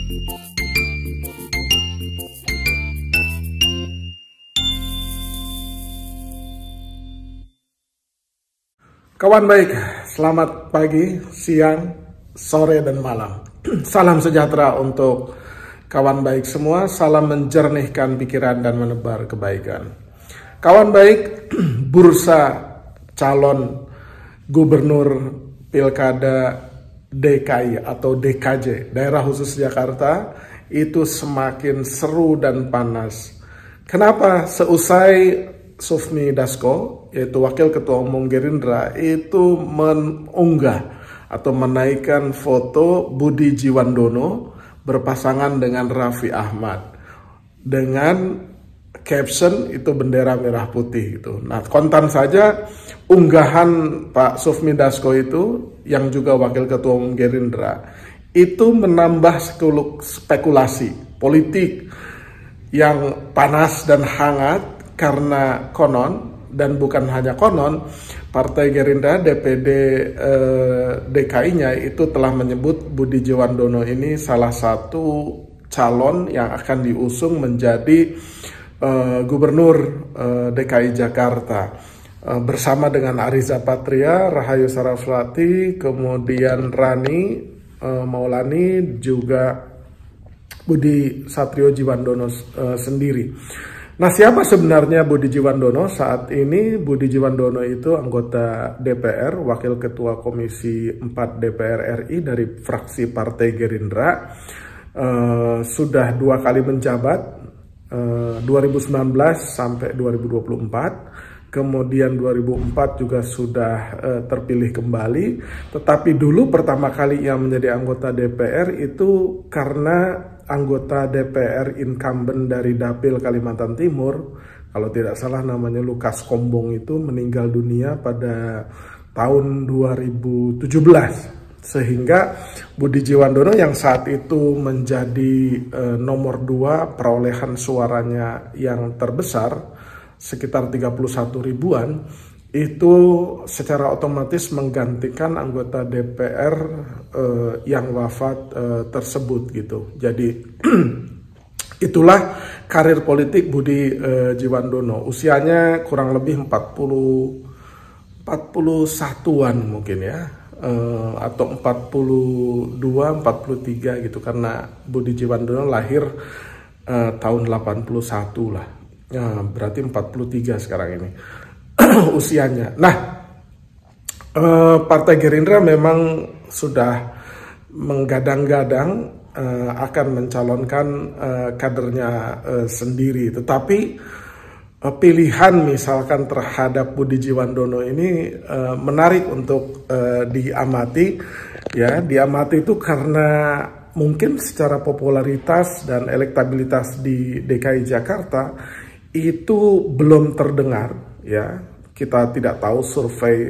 Kawan baik, selamat pagi, siang, sore, dan malam. Salam sejahtera untuk kawan baik semua, salam menjernihkan pikiran dan menebar kebaikan. Kawan baik, bursa calon gubernur pilkada DKI atau DKJ, Daerah Khusus Jakarta, itu semakin seru dan panas. Kenapa? Seusai Sufmi Dasko, yaitu Wakil Ketua Umum Gerindra, itu mengunggah atau menaikkan foto Budi Jiwandono berpasangan dengan Raffi Ahmad dengan caption itu bendera merah putih gitu. Nah, kontan saja unggahan Pak Sufmi Dasko itu yang juga Wakil Ketua Umum Gerindra itu menambah spekulasi politik yang panas dan hangat. Karena konon, dan bukan hanya konon, Partai Gerindra DPD DKI-nya itu telah menyebut Budi Jiwandono ini salah satu calon yang akan diusung menjadi Gubernur DKI Jakarta bersama dengan Ariza Patria, Rahayu Saraswati, kemudian Rani Maulani, juga Budi Satrio Jiwandono sendiri. Nah, siapa sebenarnya Budi Jiwandono? Saat ini Budi Jiwandono itu anggota DPR, Wakil Ketua Komisi 4 DPR RI dari fraksi Partai Gerindra. Sudah 2 kali menjabat, 2019 sampai 2024. Kemudian 2004 juga sudah terpilih kembali. Tetapi dulu pertama kali ia menjadi anggota DPR itu karena anggota DPR incumbent dari Dapil Kalimantan Timur, kalau tidak salah namanya Lukas Kombong, itu meninggal dunia pada tahun 2017. Sehingga Budi Jiwandono yang saat itu menjadi nomor 2 perolehan suaranya yang terbesar, sekitar 31 ribuan, itu secara otomatis menggantikan anggota DPR yang wafat tersebut gitu. Jadi itulah karir politik Budi Jiwandono. Usianya kurang lebih 41-an mungkin ya, atau 42, 43 gitu, karena Budi Jiwandono lahir tahun 81 lah. Ya, berarti 43 sekarang ini usianya. Nah, Partai Gerindra memang sudah menggadang-gadang akan mencalonkan kadernya sendiri. Tetapi pilihan misalkan terhadap Budi Jiwandono ini menarik untuk diamati. Ya, diamati itu karena mungkin secara popularitas dan elektabilitas di DKI Jakarta itu belum terdengar. Ya, kita tidak tahu survei,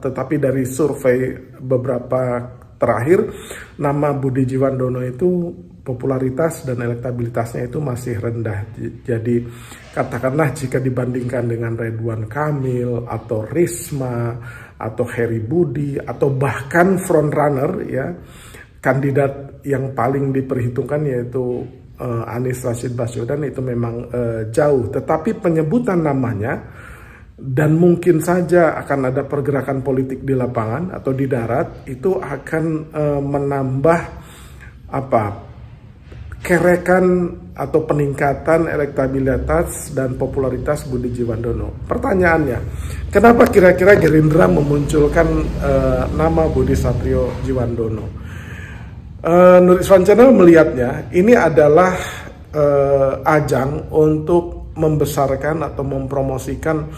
tetapi dari survei beberapa terakhir, nama Budi Jiwandono itu popularitas dan elektabilitasnya itu masih rendah. Jadi katakanlah jika dibandingkan dengan Ridwan Kamil atau Risma atau Heri Budi atau bahkan frontrunner ya, kandidat yang paling diperhitungkan yaitu Anies Rashid Baswedan, itu memang jauh. Tetapi penyebutan namanya dan mungkin saja akan ada pergerakan politik di lapangan atau di darat, itu akan menambah kerekan atau peningkatan elektabilitas dan popularitas Budi Jiwandono. Pertanyaannya, kenapa kira-kira Gerindra memunculkan nama Budi Satrio Jiwandono? Nur Iswan Channel melihatnya ini adalah ajang untuk membesarkan atau mempromosikan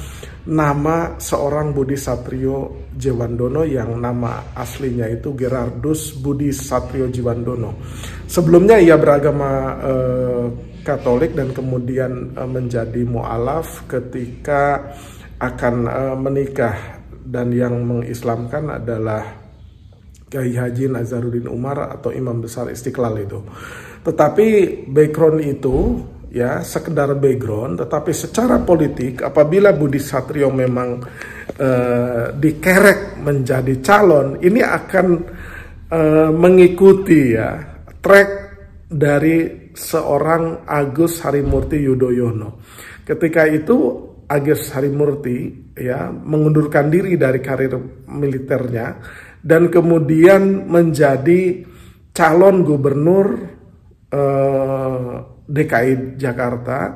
nama seorang Budi Satrio Jiwandono yang nama aslinya itu Gerardus Budi Satrio Jiwandono. Sebelumnya ia beragama Katolik dan kemudian menjadi mu'alaf ketika akan menikah, dan yang mengislamkan adalah Kiai Haji Nazaruddin Umar atau Imam Besar Istiqlal itu. Tetapi background itu ya sekedar background, tetapi secara politik apabila Budi Satrio memang dikerek menjadi calon, ini akan mengikuti ya track dari seorang Agus Harimurti Yudhoyono. Ketika itu Agus Harimurti ya mengundurkan diri dari karir militernya dan kemudian menjadi calon gubernur DKI Jakarta,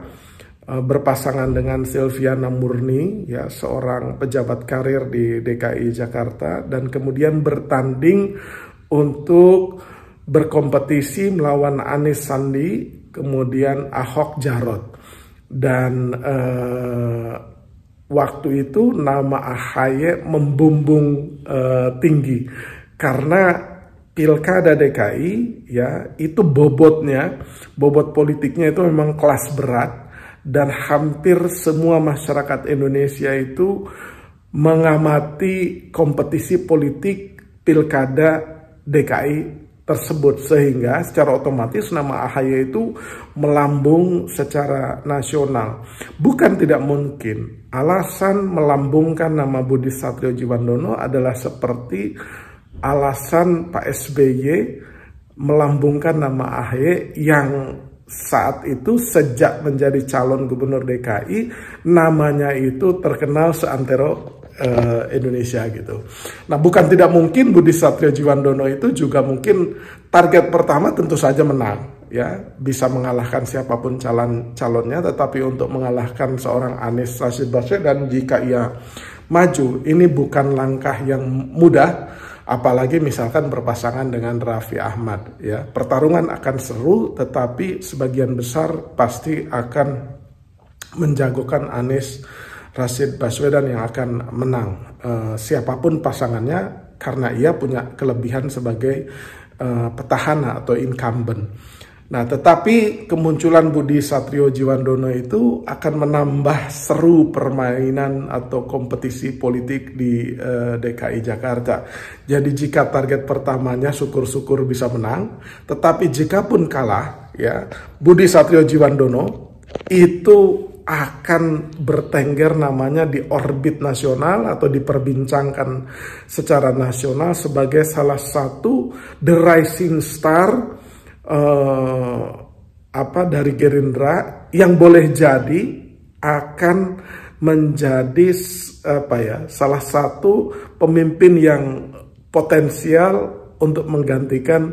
berpasangan dengan Silviana Murni, ya seorang pejabat karir di DKI Jakarta, dan kemudian bertanding untuk berkompetisi melawan Anies Sandi, kemudian Ahok Jarot. Dan waktu itu nama AHY membumbung tinggi karena Pilkada DKI ya itu bobot politiknya itu memang kelas berat. Dan hampir semua masyarakat Indonesia itu mengamati kompetisi politik Pilkada DKI tersebut, sehingga secara otomatis nama AHY itu melambung secara nasional. Bukan tidak mungkin alasan melambungkan nama Budi Satriojiwandono adalah seperti alasan Pak SBY melambungkan nama AHY yang saat itu sejak menjadi calon gubernur DKI namanya itu terkenal seantero Indonesia gitu. Nah, bukan tidak mungkin Budi Satriojiwandono itu juga mungkin target pertama tentu saja menang ya, bisa mengalahkan siapapun calonnya, tetapi untuk mengalahkan seorang Anies Rashid Baswedan jika ia maju ini bukan langkah yang mudah. Apalagi misalkan berpasangan dengan Raffi Ahmad ya. Pertarungan akan seru, tetapi sebagian besar pasti akan menjagokan Anies Rashid Baswedan yang akan menang. Siapapun pasangannya, karena ia punya kelebihan sebagai petahana atau incumbent. Nah, tetapi kemunculan Budi Satriojiwandono itu akan menambah seru permainan atau kompetisi politik di DKI Jakarta. Jadi jika target pertamanya syukur-syukur bisa menang, tetapi jika pun kalah, ya Budi Satriojiwandono itu akan bertengger namanya di orbit nasional atau diperbincangkan secara nasional sebagai salah satu the rising star dari Gerindra yang boleh jadi akan menjadi salah satu pemimpin yang potensial untuk menggantikan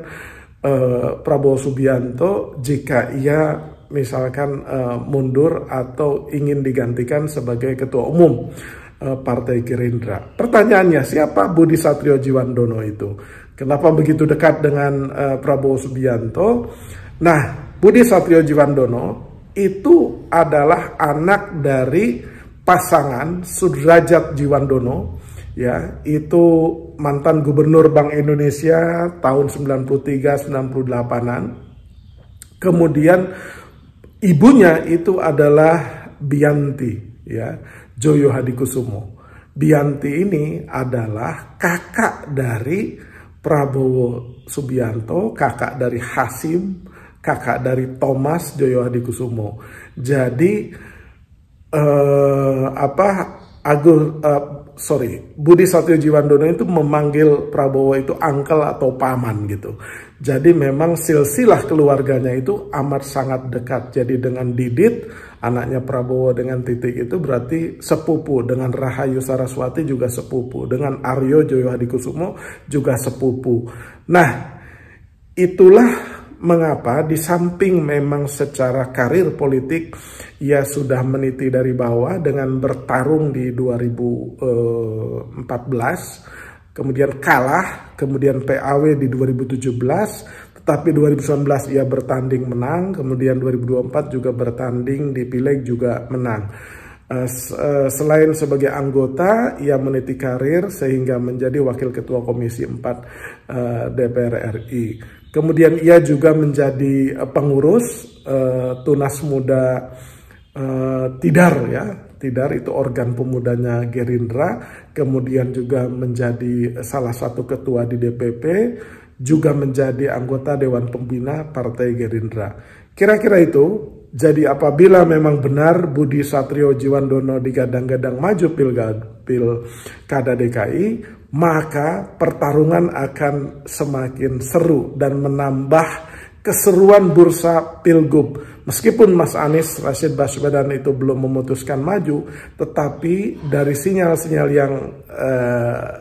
Prabowo Subianto jika ia misalkan mundur atau ingin digantikan sebagai ketua umum Partai Gerindra. Pertanyaannya, siapa Budi Satriojiwandono itu? Kenapa begitu dekat dengan Prabowo Subianto? Nah, Budi Satriojiwandono itu adalah anak dari pasangan Sudrajat Jiwandono, ya, itu mantan gubernur Bank Indonesia tahun 93-98-an. Kemudian ibunya itu adalah Bianti, ya, Joyo Hadikusumo. Bianti ini adalah kakak dari Prabowo Subianto, kakak dari Hasim, kakak dari Thomas Joyo Hadikusumo. Jadi Budi Satriojiwandono itu memanggil Prabowo itu uncle atau paman gitu. Jadi memang silsilah keluarganya itu amat sangat dekat. Jadi dengan Didit, anaknya Prabowo dengan Titik itu berarti sepupu. Dengan Rahayu Saraswati juga sepupu. Dengan Aryo Joyo Hadikusumo juga sepupu. Nah, itulah mengapa di samping memang secara karir politik ia sudah meniti dari bawah dengan bertarung di 2014, kemudian kalah, kemudian PAW di 2017, tetapi 2019 ia bertanding menang, kemudian 2024 juga bertanding di Pileg juga menang. Selain sebagai anggota, ia meniti karir sehingga menjadi Wakil Ketua Komisi 4 DPR RI. Kemudian ia juga menjadi pengurus Tunas Muda Tidar, ya. Tidar itu organ pemudanya Gerindra. Kemudian juga menjadi salah satu ketua di DPP, juga menjadi anggota Dewan Pembina Partai Gerindra. Kira-kira itu. Jadi apabila memang benar Budi Satriojiwandono digadang-gadang maju Pilkada DKI, maka pertarungan akan semakin seru dan menambah keseruan bursa Pilgub. Meskipun Mas Anies Rashid Baswedan itu belum memutuskan maju, tetapi dari sinyal-sinyal yang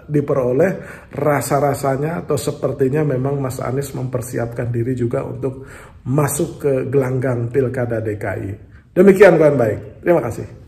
diperoleh, rasa-rasanya atau sepertinya memang Mas Anies mempersiapkan diri juga untuk masuk ke gelanggang Pilkada DKI. Demikian kawan baik, terima kasih.